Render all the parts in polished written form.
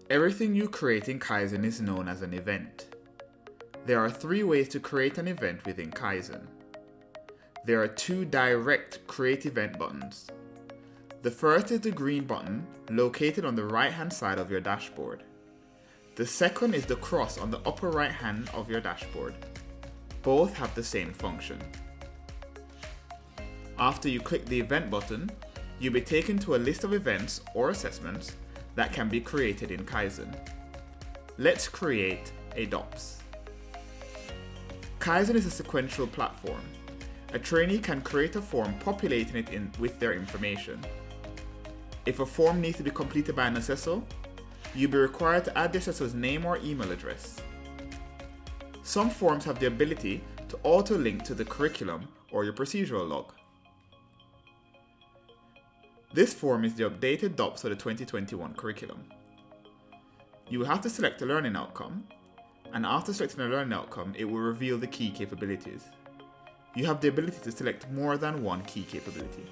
Everything you create in Kaizen is known as an event. There are 3 ways to create an event within Kaizen. There are 2 direct Create Event buttons. The first is the green button located on the right hand side of your dashboard. The second is the cross on the upper right hand of your dashboard. Both have the same function. After you click the event button, you'll be taken to a list of events or assessments that can be created in Kaizen. Let's create a DOPS. Kaizen is a sequential platform. A trainee can create a form populating it with their information. If a form needs to be completed by an assessor, you'll be required to add the assessor's name or email address. Some forms have the ability to auto-link to the curriculum or your procedural log. This form is the updated DOPS for the 2021 curriculum. You will have to select a learning outcome, and after selecting a learning outcome, it will reveal the key capabilities. You have the ability to select more than one key capability.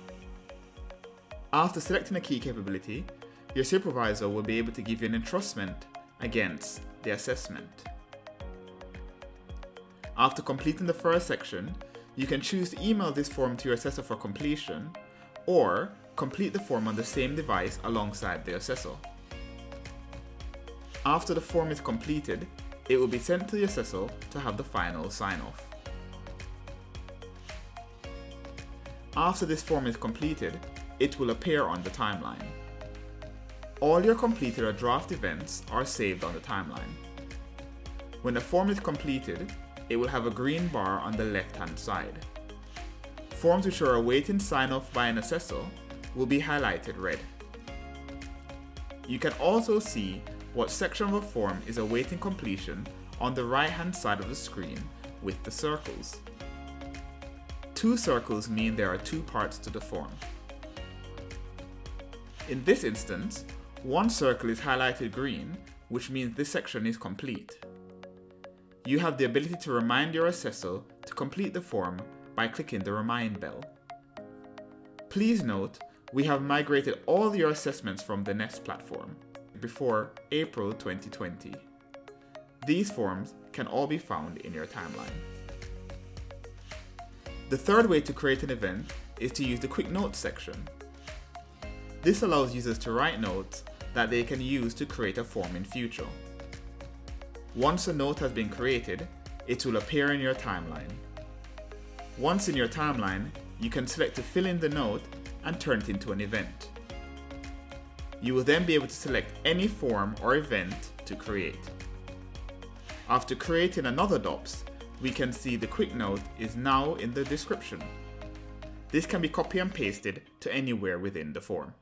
After selecting a key capability, your supervisor will be able to give you an entrustment against the assessment. After completing the first section, you can choose to email this form to your assessor for completion, or complete the form on the same device alongside the assessor. After the form is completed, it will be sent to the assessor to have the final sign-off. After this form is completed, it will appear on the timeline. All your completed or draft events are saved on the timeline. When the form is completed, it will have a green bar on the left-hand side. Forms which are awaiting sign-off by an assessor will be highlighted red. You can also see what section of a form is awaiting completion on the right-hand side of the screen with the circles. 2 circles mean there are 2 parts to the form. In this instance, one circle is highlighted green, which means this section is complete. You have the ability to remind your assessor to complete the form by clicking the Remind bell. Please note, we have migrated all your assessments from the Nest platform before April 2020. These forms can all be found in your timeline. The third way to create an event is to use the Quick Notes section. This allows users to write notes that they can use to create a form in future. Once a note has been created, it will appear in your timeline. Once in your timeline, you can select to fill in the note and turn it into an event. You will then be able to select any form or event to create. After creating another DOPS, we can see the quick note is now in the description. This can be copy and pasted to anywhere within the form.